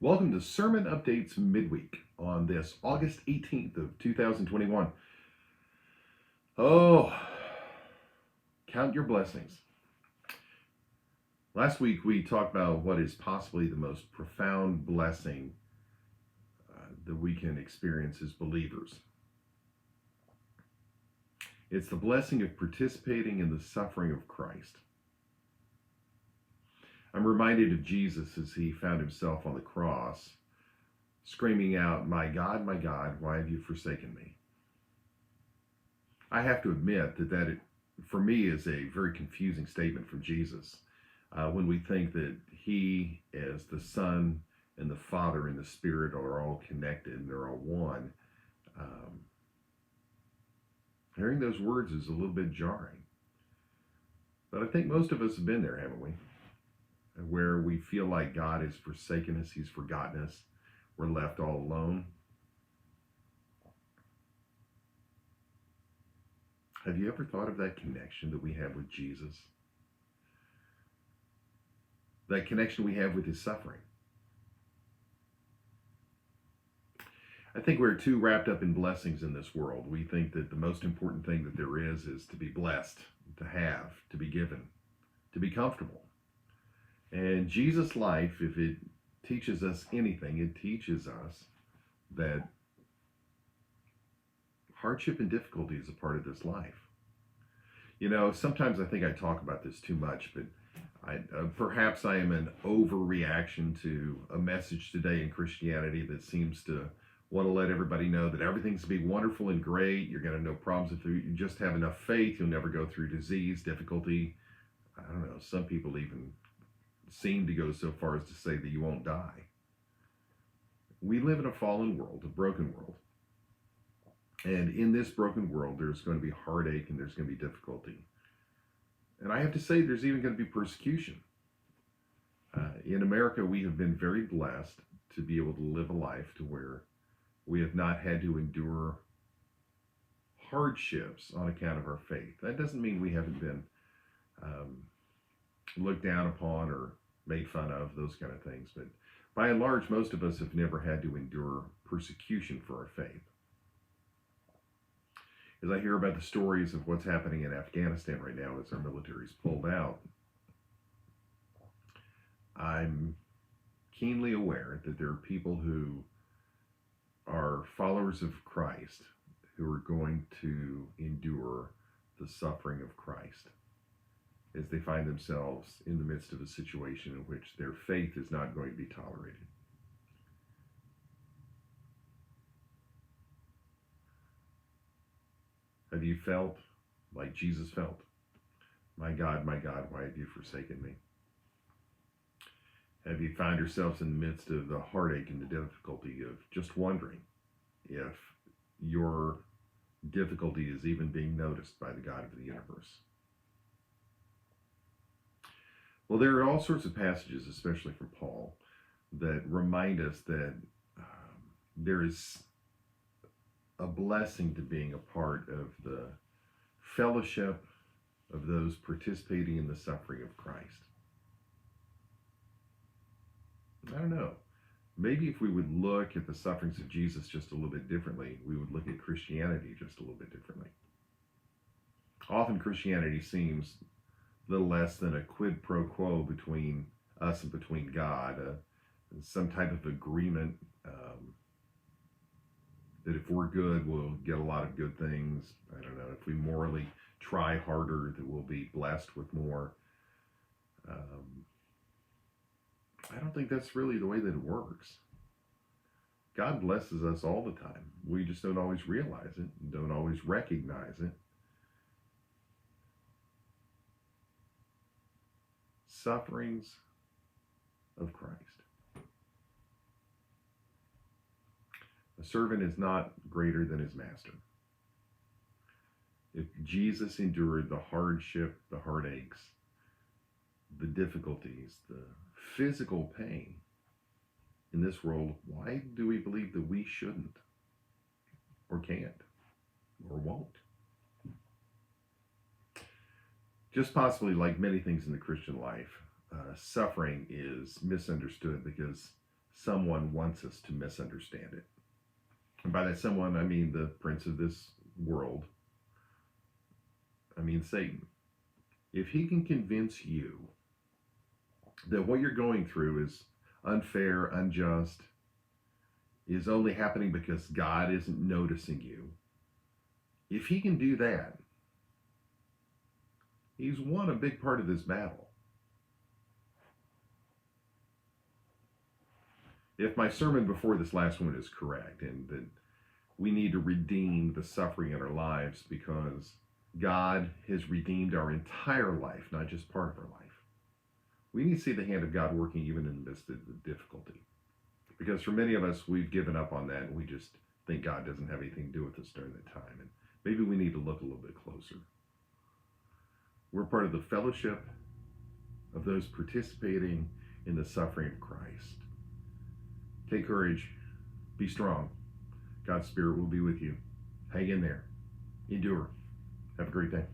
Welcome to Sermon Updates Midweek on this August 18th of 2021. Oh, count your blessings. Last week we talked about what is possibly the most profound blessing that we can experience as believers. It's the blessing of participating in the suffering of Christ. I'm reminded of Jesus as he found himself on the cross, screaming out, my God, why have you forsaken me?" I have to admit that for me, is a very confusing statement from Jesus. When we think that he, as the Son and the Father and the Spirit, are all connected and they're all one, um, hearing those words is a little bit jarring. But I think most of us have been there, haven't we? Where we feel like God has forsaken us, he's forgotten us, we're left all alone. Have you ever thought of that connection that we have with Jesus? That connection we have with his suffering? I think we're too wrapped up in blessings in this world. We think that the most important thing that there is to be blessed, to have, to be given, to be comfortable. And Jesus' life, if it teaches us anything, it teaches us that hardship and difficulty is a part of this life. You know, sometimes I think I talk about this too much, but perhaps I am an overreaction to a message today in Christianity that seems to want to let everybody know that everything's going to be wonderful and great. You're going to have no problems if you just have enough faith. You'll never go through disease, difficulty. I don't know, some people even seem to go so far as to say that you won't die. We live in a fallen world, a broken world. And in this broken world, there's going to be heartache and there's going to be difficulty. And I have to say, there's even going to be persecution. In America, we have been very blessed to be able to live a life to where we have not had to endure hardships on account of our faith. That doesn't mean we haven't been looked down upon or made fun of, those kind of things. But by and large, most of us have never had to endure persecution for our faith. As I hear about the stories of what's happening in Afghanistan right now as our military is pulled out, I'm keenly aware that there are people who are followers of Christ who are going to endure the suffering of Christ as they find themselves in the midst of a situation in which their faith is not going to be tolerated. Have you felt like Jesus felt? My God, why have you forsaken me? Have you found yourselves in the midst of the heartache and the difficulty of just wondering if your difficulty is even being noticed by the God of the universe? Well, there are all sorts of passages, especially from Paul, that remind us that there is a blessing to being a part of the fellowship of those participating in the suffering of Christ. I don't know. Maybe if we would look at the sufferings of Jesus just a little bit differently, we would look at Christianity just a little bit differently. Often Christianity seems little less than a quid pro quo between us and between God, some type of agreement that if we're good, we'll get a lot of good things. I don't know, if we morally try harder, that we'll be blessed with more. I don't think that's really the way that it works. God blesses us all the time. We just don't always realize it, don't always recognize it. Sufferings of Christ. A servant is not greater than his master. If Jesus endured the hardship, the heartaches, the difficulties, the physical pain in this world, why do we believe that we shouldn't or can't or won't? Just possibly, like many things in the Christian life, suffering is misunderstood because someone wants us to misunderstand it. And by that someone, I mean the prince of this world. I mean Satan. If he can convince you that what you're going through is unfair, unjust, is only happening because God isn't noticing you, if he can do that, he's won a big part of this battle. If my sermon before this last one is correct, and that we need to redeem the suffering in our lives because God has redeemed our entire life, not just part of our life, we need to see the hand of God working even in the midst of the difficulty. Because for many of us, we've given up on that and we just think God doesn't have anything to do with us during that time. And maybe we need to look a little bit closer. We're part of the fellowship of those participating in the suffering of Christ. Take courage. Be strong. God's Spirit will be with you. Hang in there. Endure. Have a great day.